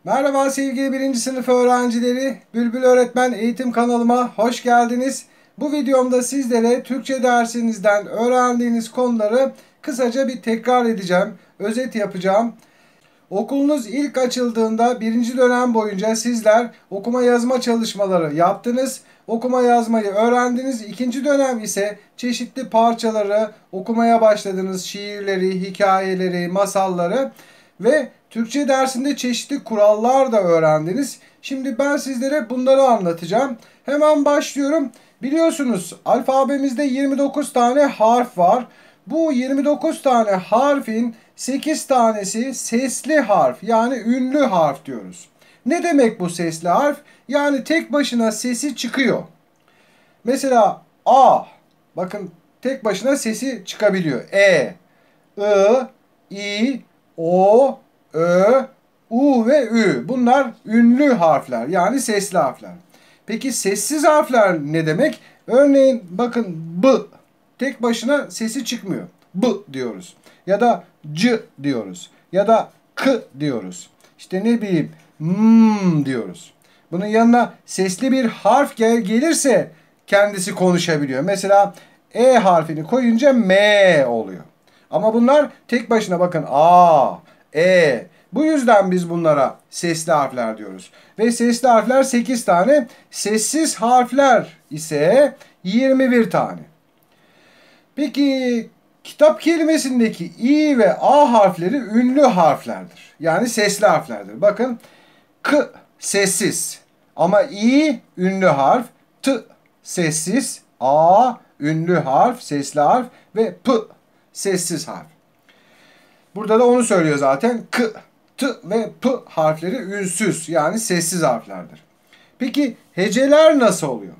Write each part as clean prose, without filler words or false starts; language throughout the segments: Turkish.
Merhaba sevgili birinci sınıf öğrencileri. Bülbül Öğretmen eğitim kanalıma hoş geldiniz. Bu videomda sizlere Türkçe dersinizden öğrendiğiniz konuları kısaca bir tekrar edeceğim. Özet yapacağım. Okulunuz ilk açıldığında birinci dönem boyunca sizler okuma yazma çalışmaları yaptınız. Okuma yazmayı öğrendiniz. İkinci dönem ise çeşitli parçaları okumaya başladınız. Şiirleri, hikayeleri, masalları ve Türkçe dersinde çeşitli kurallar da öğrendiniz. Şimdi ben sizlere bunları anlatacağım. Hemen başlıyorum. Biliyorsunuz alfabemizde 29 tane harf var. Bu 29 tane harfin 8 tanesi sesli harf, yani ünlü harf diyoruz. Ne demek bu sesli harf? Yani tek başına sesi çıkıyor. Mesela A, bakın tek başına sesi çıkabiliyor. E, I, I, O, Ö, U ve Ü. Bunlar ünlü harfler, yani sesli harfler. Peki sessiz harfler ne demek? Örneğin bakın B, tek başına sesi çıkmıyor. B diyoruz. Ya da C diyoruz. Ya da K diyoruz. İşte ne bileyim diyoruz. Bunun yanına sesli bir harf gelirse kendisi konuşabiliyor. Mesela E harfini koyunca M oluyor. Ama bunlar tek başına bakın A, E. Bu yüzden biz bunlara sesli harfler diyoruz. Ve sesli harfler 8 tane. Sessiz harfler ise 21 tane. Peki kitap kelimesindeki İ ve A harfleri ünlü harflerdir. Yani sesli harflerdir. Bakın K sessiz ama İ ünlü harf, T sessiz, A ünlü harf, sesli harf ve P sessiz harf. Burada da onu söylüyor zaten. K, T ve P harfleri ünsüz, yani sessiz harflerdir. Peki heceler nasıl oluyor?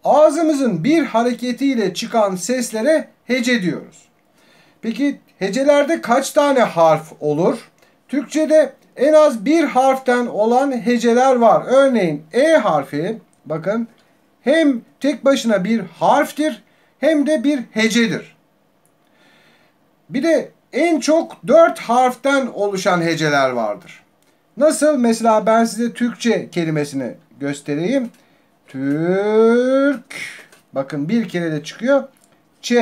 Ağzımızın bir hareketiyle çıkan seslere hece diyoruz. Peki hecelerde kaç tane harf olur? Türkçe'de en az bir harften olan heceler var. Örneğin E harfi, bakın, hem tek başına bir harftir hem de bir hecedir. Bir de en çok 4 harften oluşan heceler vardır. Nasıl? Mesela ben size Türkçe kelimesini göstereyim. Türk. Bakın bir kere de çıkıyor. Ç.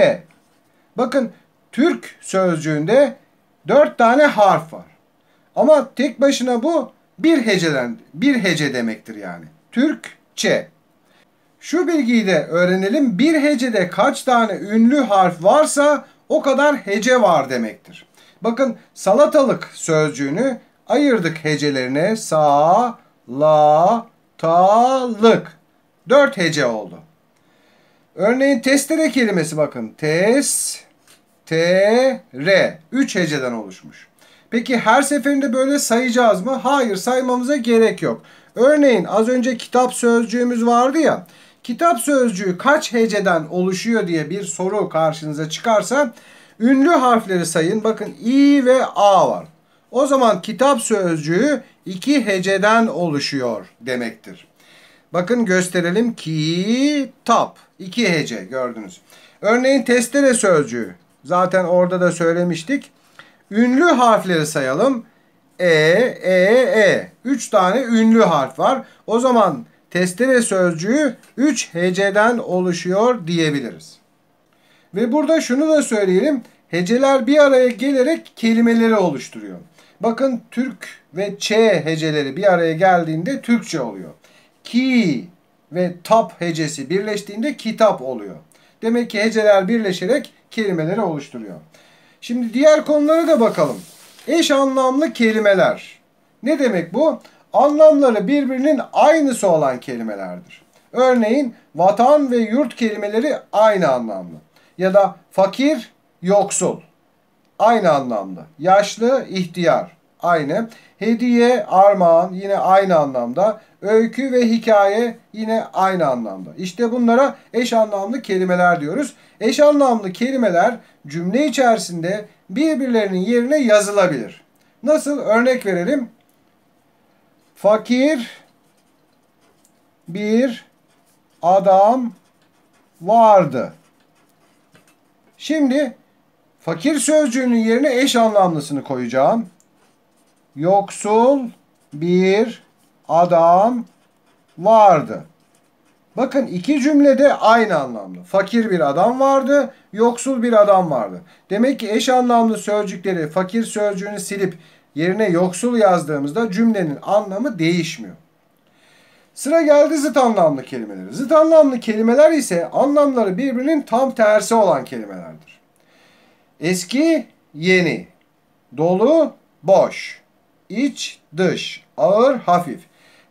Bakın Türk sözcüğünde 4 tane harf var. Ama tek başına bu bir hece demektir yani. Türkçe. Şu bilgiyi de öğrenelim. Bir hecede kaç tane ünlü harf varsa o kadar hece var demektir. Bakın salatalık sözcüğünü ayırdık hecelerine. Sa, la, ta, lık. 4 hece oldu. Örneğin testere kelimesi bakın. Tes, te, re. 3 heceden oluşmuş. Peki her seferinde böyle sayacağız mı? Hayır, saymamıza gerek yok. Örneğin az önce kitap sözcüğümüz vardı ya. Kitap sözcüğü kaç heceden oluşuyor diye bir soru karşınıza çıkarsa ünlü harfleri sayın. Bakın İ ve A var. O zaman kitap sözcüğü 2 heceden oluşuyor demektir. Bakın gösterelim. Kitap. 2 hece gördünüz. Örneğin testere sözcüğü. Zaten orada da söylemiştik. Ünlü harfleri sayalım. E. 3 tane ünlü harf var. O zaman testere sözcüğü 3 heceden oluşuyor diyebiliriz. Ve burada şunu da söyleyelim. Heceler bir araya gelerek kelimeleri oluşturuyor. Bakın Türk ve Ç heceleri bir araya geldiğinde Türkçe oluyor. Ki ve tap hecesi birleştiğinde kitap oluyor. Demek ki heceler birleşerek kelimeleri oluşturuyor. Şimdi diğer konulara da bakalım. Eş anlamlı kelimeler. Ne demek bu? Anlamları birbirinin aynısı olan kelimelerdir. Örneğin vatan ve yurt kelimeleri aynı anlamlı. Ya da fakir, yoksul. Aynı anlamda. Yaşlı, ihtiyar. Aynı. Hediye, armağan yine aynı anlamda. Öykü ve hikaye yine aynı anlamda. İşte bunlara eş anlamlı kelimeler diyoruz. Eş anlamlı kelimeler cümle içerisinde birbirlerinin yerine yazılabilir. Nasıl? Örnek verelim. Fakir bir adam vardı. Şimdi fakir sözcüğünün yerine eş anlamlısını koyacağım. Yoksul bir adam vardı. Bakın iki cümlede aynı anlamda. Fakir bir adam vardı, yoksul bir adam vardı. Demek ki eş anlamlı sözcükleri fakir sözcüğünü silip yerine yoksul yazdığımızda cümlenin anlamı değişmiyor. Sıra geldi zıt anlamlı kelimeleri. Zıt anlamlı kelimeler ise anlamları birbirinin tam tersi olan kelimelerdir. Eski, yeni, dolu, boş, iç, dış, ağır, hafif.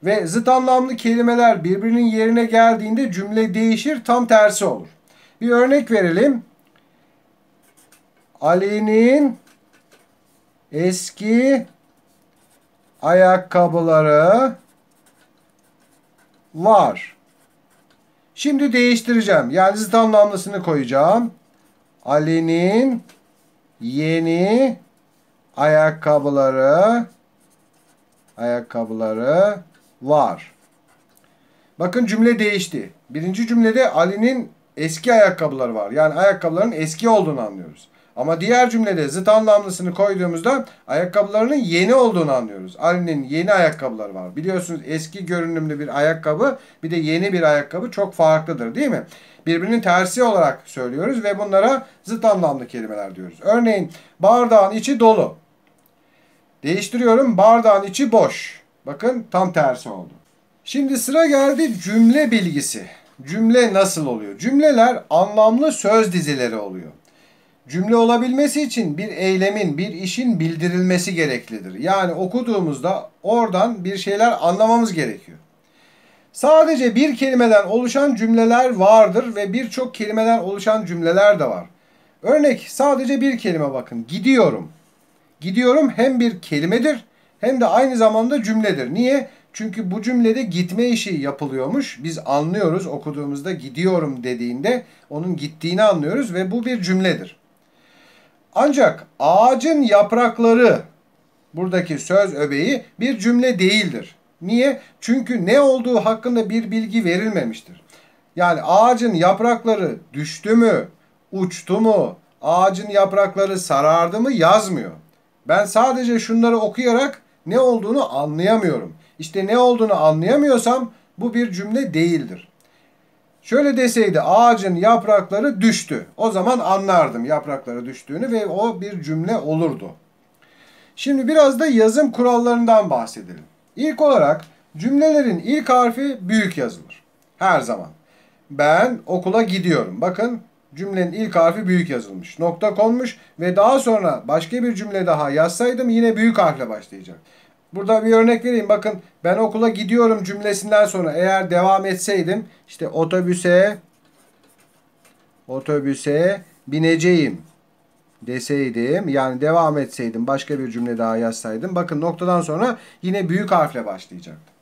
Ve zıt anlamlı kelimeler birbirinin yerine geldiğinde cümle değişir, tam tersi olur. Bir örnek verelim. Ali'nin eski ayakkabıları var. Şimdi değiştireceğim. Yani zıt anlamlısını koyacağım. Ali'nin yeni ayakkabıları var. Bakın cümle değişti. Birinci cümlede Ali'nin eski ayakkabıları var. Yani ayakkabıların eski olduğunu anlıyoruz. Ama diğer cümlede zıt anlamlısını koyduğumuzda ayakkabılarının yeni olduğunu anlıyoruz. Ali'nin yeni ayakkabıları var. Biliyorsunuz eski görünümlü bir ayakkabı bir de yeni bir ayakkabı çok farklıdır, değil mi? Birbirinin tersi olarak söylüyoruz ve bunlara zıt anlamlı kelimeler diyoruz. Örneğin bardağın içi dolu. Değiştiriyorum, bardağın içi boş. Bakın tam tersi oldu. Şimdi sıra geldi cümle bilgisi. Cümle nasıl oluyor? Cümleler anlamlı söz dizileri oluyor. Cümle olabilmesi için bir eylemin, bir işin bildirilmesi gereklidir. Yani okuduğumuzda oradan bir şeyler anlamamız gerekiyor. Sadece bir kelimeden oluşan cümleler vardır ve birçok kelimeden oluşan cümleler de var. Örnek sadece bir kelime bakın. Gidiyorum. Gidiyorum hem bir kelimedir hem de aynı zamanda cümledir. Niye? Çünkü bu cümlede gitme işi yapılıyormuş. Biz anlıyoruz okuduğumuzda gidiyorum dediğinde onun gittiğini anlıyoruz ve bu bir cümledir. Ancak ağacın yaprakları buradaki söz öbeği bir cümle değildir. Niye? Çünkü ne olduğu hakkında bir bilgi verilmemiştir. Yani ağacın yaprakları düştü mü, uçtu mu, ağacın yaprakları sarardı mı yazmıyor. Ben sadece şunları okuyarak ne olduğunu anlayamıyorum. İşte ne olduğunu anlayamıyorsam bu bir cümle değildir. Şöyle deseydi ağacın yaprakları düştü. O zaman anlardım yaprakları düştüğünü ve o bir cümle olurdu. Şimdi biraz da yazım kurallarından bahsedelim. İlk olarak cümlelerin ilk harfi büyük yazılır. Her zaman. Ben okula gidiyorum. Bakın cümlenin ilk harfi büyük yazılmış. Nokta konmuş ve daha sonra başka bir cümle daha yazsaydım yine büyük harfle başlayacak. Burada bir örnek vereyim. Bakın ben okula gidiyorum cümlesinden sonra eğer devam etseydim işte otobüse bineceğim deseydim yani devam etseydim başka bir cümle daha yazsaydım bakın noktadan sonra yine büyük harfle başlayacaktı.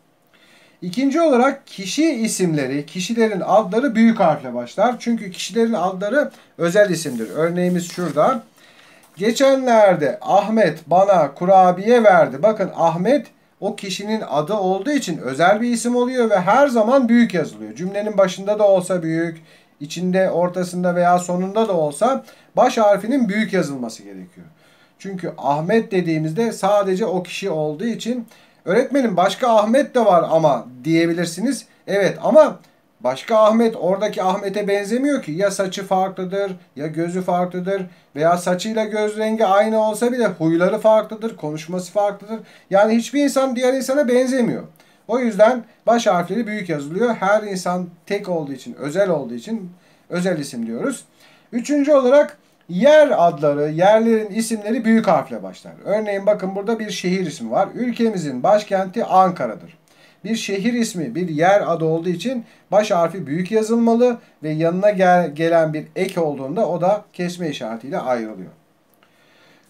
İkinci olarak kişi isimleri, kişilerin adları büyük harfle başlar. Çünkü kişilerin adları özel isimdir. Örneğimiz şurada. Geçenlerde Ahmet bana kurabiye verdi. Bakın Ahmet o kişinin adı olduğu için özel bir isim oluyor ve her zaman büyük yazılıyor. Cümlenin başında da olsa büyük, içinde, ortasında veya sonunda da olsa baş harfinin büyük yazılması gerekiyor. Çünkü Ahmet dediğimizde sadece o kişi olduğu için öğretmenim başka Ahmet de var ama diyebilirsiniz. Evet ama başka Ahmet oradaki Ahmet'e benzemiyor ki. Ya saçı farklıdır, ya gözü farklıdır veya saçıyla göz rengi aynı olsa bile huyları farklıdır, konuşması farklıdır. Yani hiçbir insan diğer insana benzemiyor. O yüzden baş harfleri büyük yazılıyor. Her insan tek olduğu için, özel olduğu için özel isim diyoruz. Üçüncü olarak yer adları, yerlerin isimleri büyük harfle başlar. Örneğin bakın burada bir şehir ismi var. Ülkemizin başkenti Ankara'dır. Bir şehir ismi, bir yer adı olduğu için baş harfi büyük yazılmalı ve yanına gelen bir ek olduğunda o da kesme işaretiyle ayrılıyor.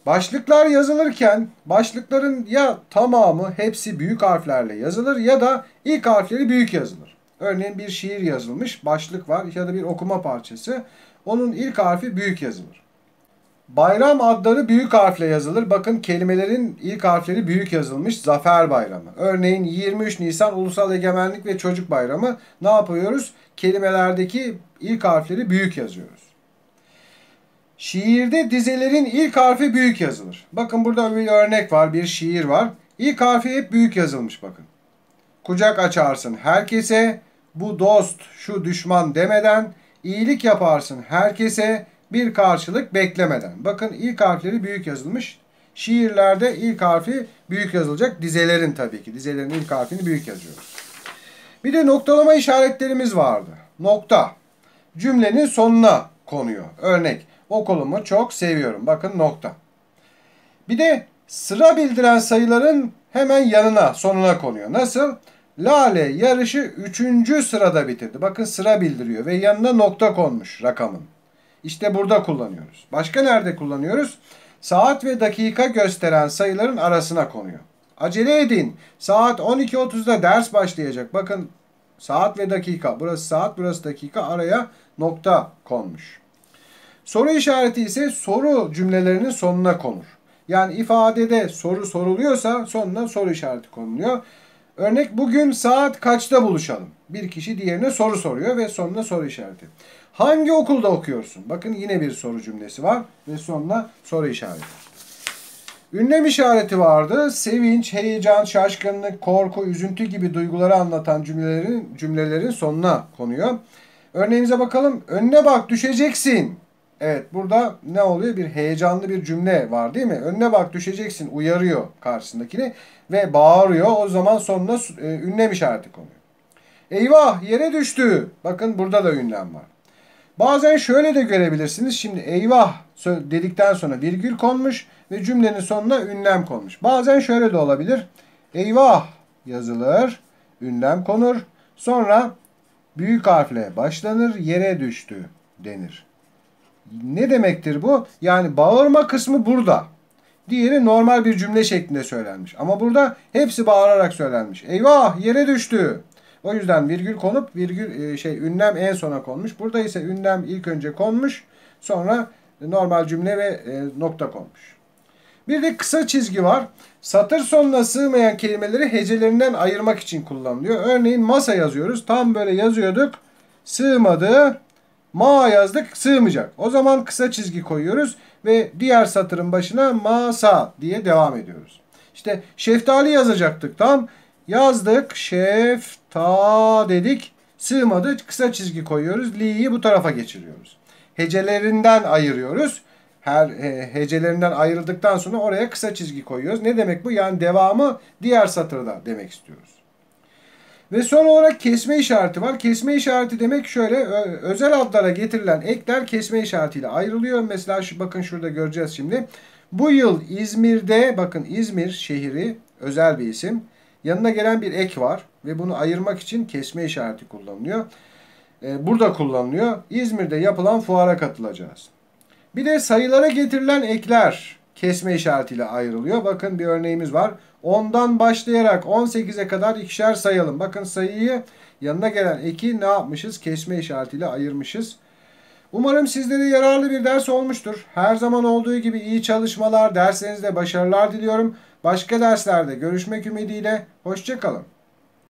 Başlıklar yazılırken başlıkların ya tamamı hepsi büyük harflerle yazılır ya da ilk harfleri büyük yazılır. Örneğin bir şiir yazılmış, başlık var ya da bir okuma parçası. Onun ilk harfi büyük yazılır. Bayram adları büyük harfle yazılır. Bakın kelimelerin ilk harfleri büyük yazılmış. Zafer Bayramı. Örneğin 23 Nisan Ulusal Egemenlik ve Çocuk Bayramı. Ne yapıyoruz? Kelimelerdeki ilk harfleri büyük yazıyoruz. Şiirde dizelerin ilk harfi büyük yazılır. Bakın burada bir örnek var. Bir şiir var. İlk harfi hep büyük yazılmış bakın. Kucak açarsın herkese, bu dost, şu düşman demeden, iyilik yaparsın herkese, bir karşılık beklemeden. Bakın ilk harfleri büyük yazılmış. Şiirlerde ilk harfi büyük yazılacak. Dizelerin tabii ki. Dizelerin ilk harfini büyük yazıyoruz. Bir de noktalama işaretlerimiz vardı. Nokta. Cümlenin sonuna konuyor. Örnek. Okulumu çok seviyorum. Bakın nokta. Bir de sıra bildiren sayıların hemen yanına, sonuna konuyor. Nasıl? Lale yarışı 3. sırada bitirdi. Bakın sıra bildiriyor ve yanına nokta konmuş rakamın. İşte burada kullanıyoruz. Başka nerede kullanıyoruz? Saat ve dakika gösteren sayıların arasına konuyor. Acele edin. Saat 12.30'da ders başlayacak. Bakın saat ve dakika. Burası saat, burası dakika. Araya nokta konmuş. Soru işareti ise soru cümlelerinin sonuna konur. Yani ifadede soru soruluyorsa sonuna soru işareti konuluyor. Örnek bugün saat kaçta buluşalım? Bir kişi diğerine soru soruyor ve sonuna soru işareti. Hangi okulda okuyorsun? Bakın yine bir soru cümlesi var ve sonuna soru işareti. Ünlem işareti vardı. Sevinç, heyecan, şaşkınlık, korku, üzüntü gibi duyguları anlatan cümlelerin sonuna konuyor. Örneğimize bakalım. Önüne bak düşeceksin. Evet burada ne oluyor? Bir heyecanlı bir cümle var değil mi? Önüne bak düşeceksin uyarıyor karşısındakini ve bağırıyor. O zaman sonuna ünlem işareti konuyor. Eyvah yere düştü. Bakın burada da ünlem var. Bazen şöyle de görebilirsiniz. Şimdi eyvah dedikten sonra virgül konmuş ve cümlenin sonuna ünlem konmuş. Bazen şöyle de olabilir. Eyvah yazılır, ünlem konur. Sonra büyük harfle başlanır, yere düştü denir. Ne demektir bu? Yani bağırma kısmı burada. Diğeri normal bir cümle şeklinde söylenmiş. Ama burada hepsi bağırarak söylenmiş. Eyvah yere düştü. O yüzden virgül konup ünlem en sona konmuş. Burada ise ünlem ilk önce konmuş. Sonra normal cümle ve nokta konmuş. Bir de kısa çizgi var. Satır sonuna sığmayan kelimeleri hecelerinden ayırmak için kullanılıyor. Örneğin masa yazıyoruz. Tam böyle yazıyorduk. Sığmadı. Ma yazdık, sığmayacak. O zaman kısa çizgi koyuyoruz ve diğer satırın başına masa diye devam ediyoruz. İşte şeftali yazacaktık tam. Yazdık, şefta dedik. Sığmadı, kısa çizgi koyuyoruz. Li'yi bu tarafa geçiriyoruz. Hecelerinden ayırıyoruz. Her hecelerinden ayrıldıktan sonra oraya kısa çizgi koyuyoruz. Ne demek bu? Yani devamı diğer satırda demek istiyoruz. Ve son olarak kesme işareti var. Kesme işareti demek şöyle, özel adlara getirilen ekler kesme işaretiyle ayrılıyor. Mesela bakın şurada göreceğiz şimdi. Bu yıl İzmir'de, bakın İzmir şehri özel bir isim. Yanına gelen bir ek var ve bunu ayırmak için kesme işareti kullanılıyor. Burada kullanılıyor. İzmir'de yapılan fuara katılacağız. Bir de sayılara getirilen ekler kesme işaretiyle ayrılıyor. Bakın bir örneğimiz var. 10'dan başlayarak 18'e kadar ikişer sayalım. Bakın sayıyı yanına gelen eki ne yapmışız? Kesme işaretiyle ayırmışız. Umarım sizlere yararlı bir ders olmuştur. Her zaman olduğu gibi iyi çalışmalar, derslerinizde başarılar diliyorum. Başka derslerde görüşmek ümidiyle. Hoşça kalın.